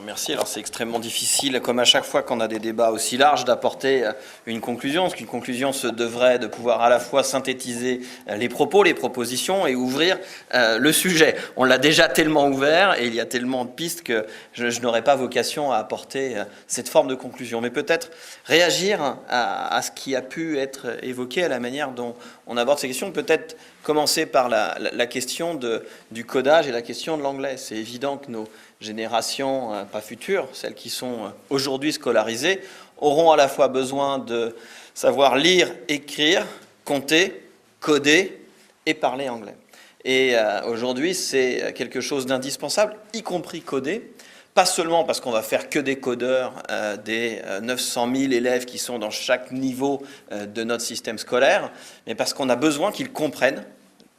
Merci. Alors c'est extrêmement difficile, comme à chaque fois qu'on a des débats aussi larges, d'apporter une conclusion. Parce qu'une conclusion se devrait de pouvoir à la fois synthétiser les propos, les propositions et ouvrir le sujet. On l'a déjà tellement ouvert et il y a tellement de pistes que je n'aurais pas vocation à apporter cette forme de conclusion. Mais peut-être réagir à ce qui a pu être évoqué, à la manière dont on aborde ces questions. Peut-être commencer par la question du codage et la question de l'anglais. C'est évident que nos générations, pas futures, celles qui sont aujourd'hui scolarisées, auront à la fois besoin de savoir lire, écrire, compter, coder et parler anglais. Et aujourd'hui, c'est quelque chose d'indispensable, y compris coder, pas seulement parce qu'on va faire que des codeurs des 900 000 élèves qui sont dans chaque niveau de notre système scolaire, mais parce qu'on a besoin qu'ils comprennent.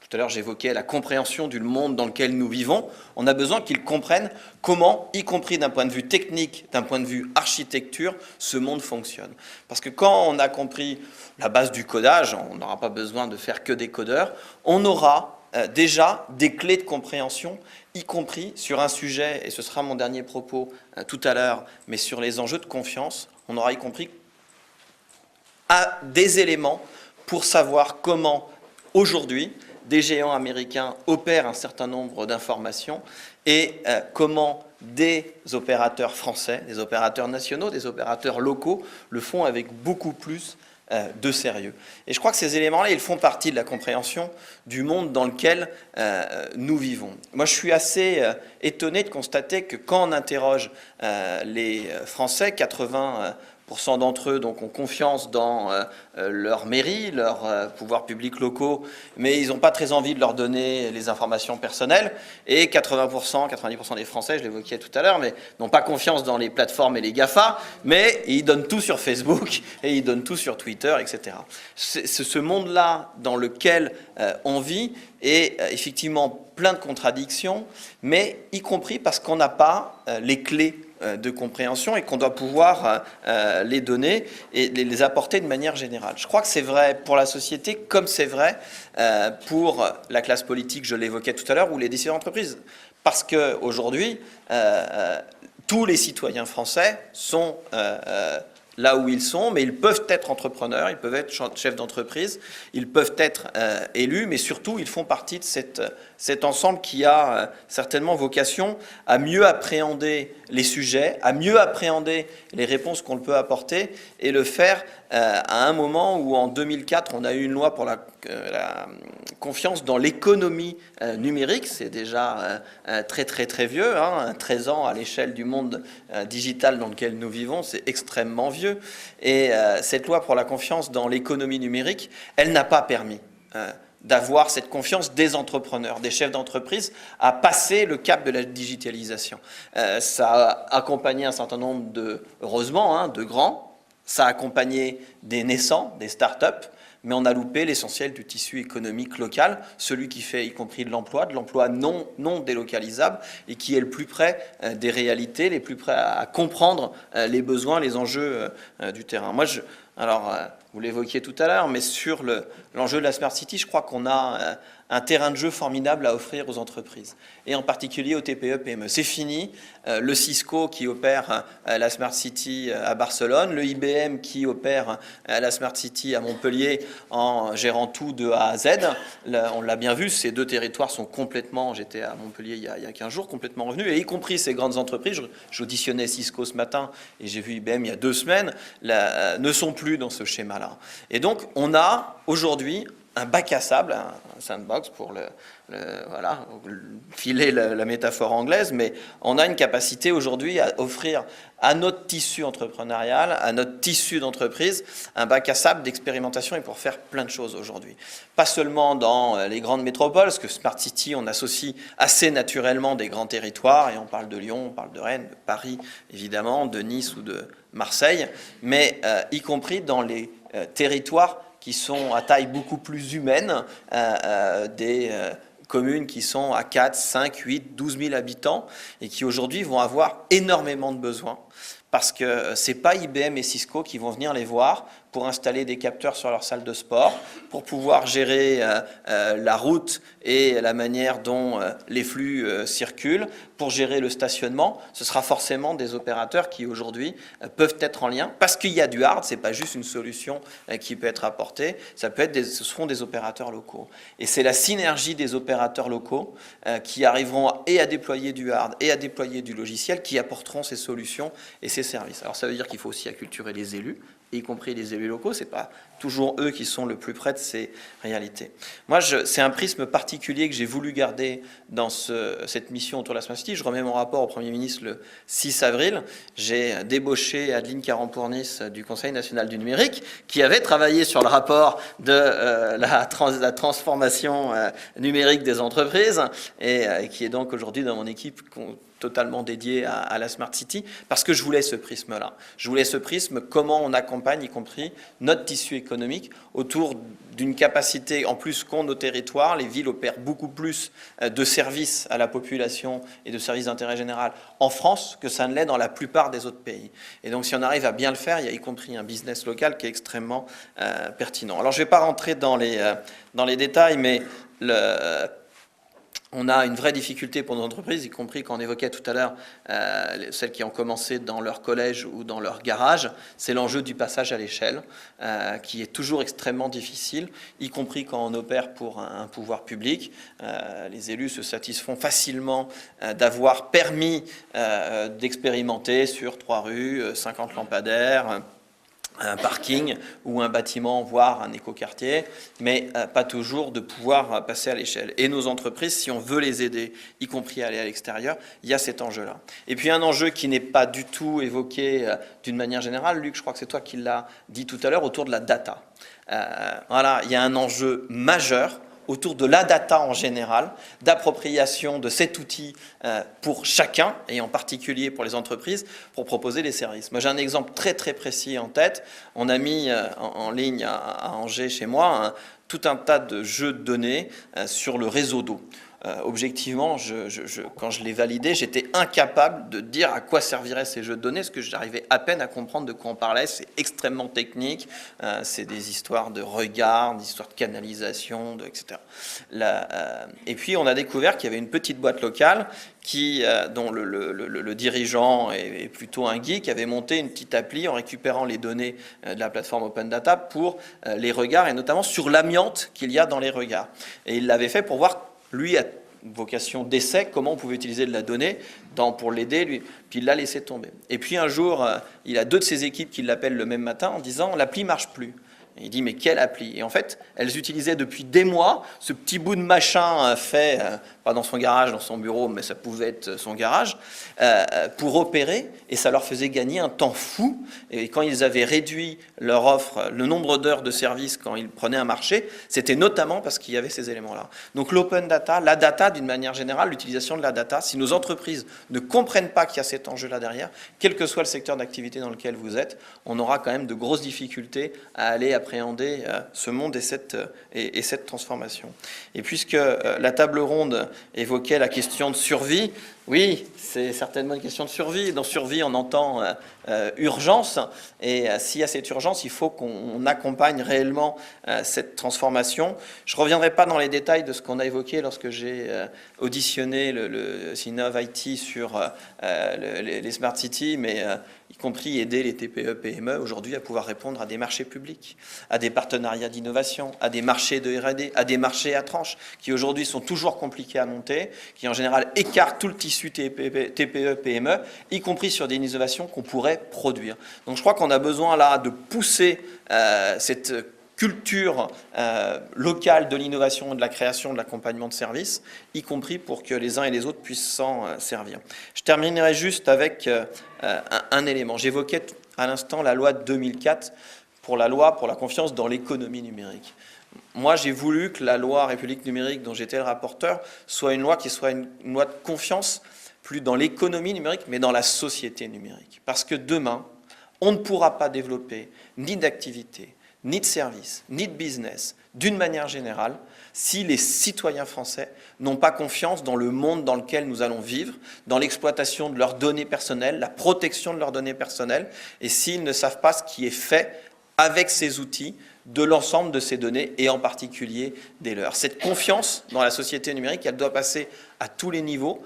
Tout à l'heure, j'évoquais la compréhension du monde dans lequel nous vivons. On a besoin qu'ils comprennent comment, y compris d'un point de vue technique, d'un point de vue architecture, ce monde fonctionne. Parce que quand on a compris la base du codage, on n'aura pas besoin de faire que des codeurs, on aura déjà des clés de compréhension, y compris sur un sujet, et ce sera mon dernier propos tout à l'heure, mais sur les enjeux de confiance, on aura y compris des éléments pour savoir comment, aujourd'hui, des géants américains opèrent un certain nombre d'informations et comment des opérateurs français, des opérateurs nationaux, des opérateurs locaux le font avec beaucoup plus de sérieux. Et je crois que ces éléments-là, ils font partie de la compréhension du monde dans lequel nous vivons. Moi, je suis assez étonné de constater que quand on interroge les Français, 80% d'entre eux donc, ont confiance dans leur mairie, leurs pouvoirs publics locaux, mais ils n'ont pas très envie de leur donner les informations personnelles. Et 80%, 90% des Français, je l'évoquais tout à l'heure, mais n'ont pas confiance dans les plateformes et les GAFA, mais ils donnent tout sur Facebook et ils donnent tout sur Twitter, etc. C'est ce monde-là dans lequel on vit est effectivement plein de contradictions, mais y compris parce qu'on n'a pas les clés de compréhension et qu'on doit pouvoir les donner et les apporter de manière générale. Je crois que c'est vrai pour la société comme c'est vrai pour la classe politique, je l'évoquais tout à l'heure, ou les décideurs d'entreprise. Parce qu'aujourd'hui, tous les citoyens français sont là où ils sont, mais ils peuvent être entrepreneurs, ils peuvent être chefs d'entreprise, ils peuvent être élus, mais surtout, ils font partie de cet ensemble qui a certainement vocation à mieux appréhender les sujets, à mieux appréhender les réponses qu'on peut apporter et le faire à un moment où, en 2004, on a eu une loi pour la confiance dans l'économie numérique. C'est déjà très, très, très vieux, 13 ans à l'échelle du monde digital dans lequel nous vivons, c'est extrêmement vieux. Et cette loi pour la confiance dans l'économie numérique, elle n'a pas permis d'avoir cette confiance des entrepreneurs, des chefs d'entreprise, à passer le cap de la digitalisation. Ça a accompagné un certain nombre heureusement, de grands, ça a accompagné des naissants, des start-up, mais on a loupé l'essentiel du tissu économique local, celui qui fait y compris de l'emploi non délocalisable et qui est le plus près des réalités, les plus près à comprendre les besoins, les enjeux du terrain. Alors, vous l'évoquiez tout à l'heure, mais sur l'enjeu de la Smart City, je crois qu'on a un terrain de jeu formidable à offrir aux entreprises, et en particulier aux TPE-PME. C'est fini, le Cisco qui opère la Smart City à Barcelone, le IBM qui opère la Smart City à Montpellier en gérant tout de A à Z. On l'a bien vu, ces deux territoires sont complètement, j'étais à Montpellier il y a 15 jours, complètement revenus, et y compris ces grandes entreprises, j'auditionnais Cisco ce matin et j'ai vu IBM il y a 2 semaines, ne sont plus dans ce schéma-là. Et donc, on a aujourd'hui un bac à sable, un sandbox pour filer la métaphore anglaise, mais on a une capacité aujourd'hui à offrir à notre tissu entrepreneurial, à notre tissu d'entreprise, un bac à sable d'expérimentation et pour faire plein de choses aujourd'hui. Pas seulement dans les grandes métropoles, parce que Smart City, on associe assez naturellement des grands territoires, et on parle de Lyon, on parle de Rennes, de Paris, évidemment, de Nice ou de Marseille, mais y compris dans les territoires qui sont à taille beaucoup plus humaine, des communes qui sont à 4, 5, 8, 12 000 habitants et qui aujourd'hui vont avoir énormément de besoins parce que ce n'est pas IBM et Cisco qui vont venir les voir pour installer des capteurs sur leur salle de sport, pour pouvoir gérer la route et la manière dont les flux circulent, pour gérer le stationnement. Ce sera forcément des opérateurs qui aujourd'hui peuvent être en lien, parce qu'il y a du hard, ce n'est pas juste une solution qui peut être apportée, ce seront des opérateurs locaux. Et c'est la synergie des opérateurs locaux qui arriveront et à déployer du hard et à déployer du logiciel qui apporteront ces solutions et ces services. Alors ça veut dire qu'il faut aussi acculturer les élus, y compris les élus locaux, ce n'est pas toujours eux qui sont le plus près de ces réalités. Moi, c'est un prisme particulier que j'ai voulu garder dans cette mission autour de la Smart City. Je remets mon rapport au Premier ministre le 6 avril. J'ai débauché Adeline Carampournis du Conseil national du numérique, qui avait travaillé sur le rapport de la transformation numérique des entreprises, et qui est donc aujourd'hui dans mon équipe totalement dédié à la Smart City, parce que je voulais ce prisme-là. Je voulais ce prisme, comment on accompagne, y compris notre tissu économique, autour d'une capacité, en plus qu'ont nos territoires, les villes opèrent beaucoup plus de services à la population et de services d'intérêt général en France que ça ne l'est dans la plupart des autres pays. Et donc si on arrive à bien le faire, il y a y compris un business local qui est extrêmement pertinent. Alors je ne vais pas rentrer dans les détails, mais on a une vraie difficulté pour nos entreprises, y compris quand on évoquait tout à l'heure celles qui ont commencé dans leur collège ou dans leur garage. C'est l'enjeu du passage à l'échelle, qui est toujours extrêmement difficile, y compris quand on opère pour un pouvoir public. Les élus se satisfont facilement d'avoir permis d'expérimenter sur 3 rues, 50 lampadaires, un parking ou un bâtiment, voire un écoquartier, mais pas toujours de pouvoir passer à l'échelle. Et nos entreprises, si on veut les aider, y compris à aller à l'extérieur, il y a cet enjeu-là. Et puis un enjeu qui n'est pas du tout évoqué d'une manière générale, Luc, je crois que c'est toi qui l'as dit tout à l'heure, autour de la data. Voilà, il y a un enjeu majeur autour de la data en général, d'appropriation de cet outil pour chacun, et en particulier pour les entreprises, pour proposer des services. Moi, j'ai un exemple très très précis en tête. On a mis en ligne à Angers, chez moi, tout un tas de jeux de données sur le réseau d'eau. Objectivement, quand je l'ai validé, j'étais incapable de dire à quoi serviraient ces jeux de données, parce que j'arrivais à peine à comprendre de quoi on parlait. C'est extrêmement technique, c'est des histoires de regard, des histoires de canalisation, etc. Et puis on a découvert qu'il y avait une petite boîte locale dont le dirigeant est plutôt un geek, avait monté une petite appli en récupérant les données de la plateforme Open Data pour les regards, et notamment sur l'amiante qu'il y a dans les regards. Et il l'avait fait pour voir, lui a vocation d'essai, comment on pouvait utiliser de la donnée pour l'aider, lui. Puis il l'a laissé tomber. Et puis un jour, il a 2 de ses équipes qui l'appellent le même matin en disant « l'appli marche plus ». Et il dit « mais quelle appli ?» Et en fait, elles utilisaient depuis des mois ce petit bout de machin fait, pas dans son garage, dans son bureau, mais ça pouvait être son garage, pour opérer, et ça leur faisait gagner un temps fou. Et quand ils avaient réduit leur offre, le nombre d'heures de service quand ils prenaient un marché, c'était notamment parce qu'il y avait ces éléments-là. Donc l'open data, la data d'une manière générale, l'utilisation de la data, si nos entreprises ne comprennent pas qu'il y a cet enjeu-là derrière, quel que soit le secteur d'activité dans lequel vous êtes, on aura quand même de grosses difficultés à aller appréhender ce monde et cette transformation. Et puisque la table ronde évoquait la question de survie, oui, c'est certainement une question de survie. Dans survie, on entend urgence, et s'il y a cette urgence, il faut qu'on accompagne réellement cette transformation. Je ne reviendrai pas dans les détails de ce qu'on a évoqué lorsque j'ai auditionné le Sinov IT sur les Smart Cities, mais y compris aider les TPE, PME aujourd'hui à pouvoir répondre à des marchés publics, à des partenariats d'innovation, à des marchés de R&D, à des marchés à tranches qui aujourd'hui sont toujours compliqués à monter, qui en général écartent tout le tissu TPE, PME, y compris sur des innovations qu'on pourrait produire. Donc je crois qu'on a besoin là de pousser cette culture locale de l'innovation, de la création, de l'accompagnement de services, y compris pour que les uns et les autres puissent s'en servir. Je terminerai juste avec un élément. J'évoquais à l'instant la loi de 2004 pour la confiance dans l'économie numérique. Moi, j'ai voulu que la loi République numérique, dont j'étais le rapporteur, soit une loi qui soit une loi de confiance, plus dans l'économie numérique, mais dans la société numérique. Parce que demain, on ne pourra pas développer ni d'activité, ni de service, ni de business, d'une manière générale, si les citoyens français n'ont pas confiance dans le monde dans lequel nous allons vivre, dans l'exploitation de leurs données personnelles, la protection de leurs données personnelles, et s'ils ne savent pas ce qui est fait avec ces outils, de l'ensemble de ces données, et en particulier des leurs. Cette confiance dans la société numérique, elle doit passer à tous les niveaux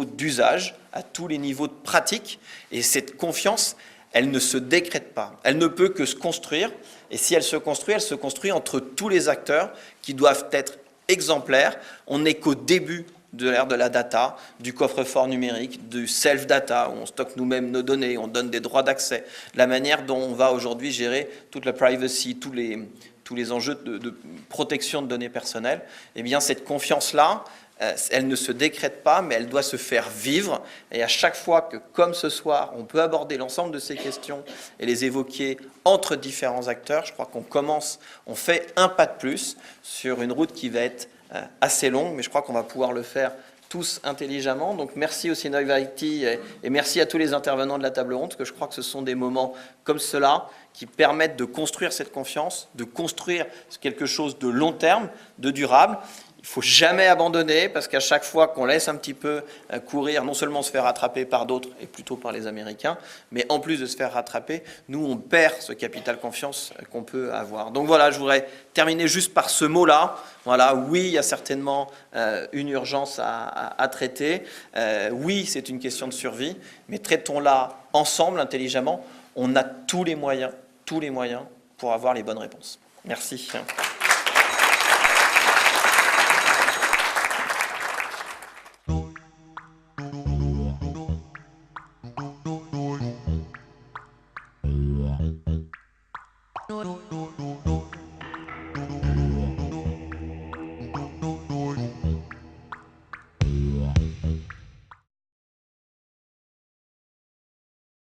d'usage, à tous les niveaux de pratique, et cette confiance, elle ne se décrète pas, elle ne peut que se construire, et si elle se construit entre tous les acteurs qui doivent être exemplaires. On n'est qu'au début de l'ère de la data, du coffre-fort numérique, du self-data, où on stocke nous-mêmes nos données, on donne des droits d'accès, la manière dont on va aujourd'hui gérer toute la privacy, tous les enjeux de protection de données personnelles. Eh bien, cette confiance-là, elle ne se décrète pas, mais elle doit se faire vivre. Et à chaque fois que, comme ce soir, on peut aborder l'ensemble de ces questions et les évoquer entre différents acteurs, je crois on fait un pas de plus sur une route qui va être assez longue, mais je crois qu'on va pouvoir le faire tous intelligemment. Donc merci au Synovacti et merci à tous les intervenants de la table ronde, parce que je crois que ce sont des moments comme cela qui permettent de construire cette confiance, de construire quelque chose de long terme, de durable. Il ne faut jamais abandonner, parce qu'à chaque fois qu'on laisse un petit peu courir, non seulement se faire rattraper par d'autres, et plutôt par les Américains, mais en plus de se faire rattraper, nous, on perd ce capital confiance qu'on peut avoir. Donc voilà, je voudrais terminer juste par ce mot-là. Voilà, oui, il y a certainement une urgence à traiter. Oui, c'est une question de survie, mais traitons-la ensemble, intelligemment. On a tous les moyens pour avoir les bonnes réponses. Merci.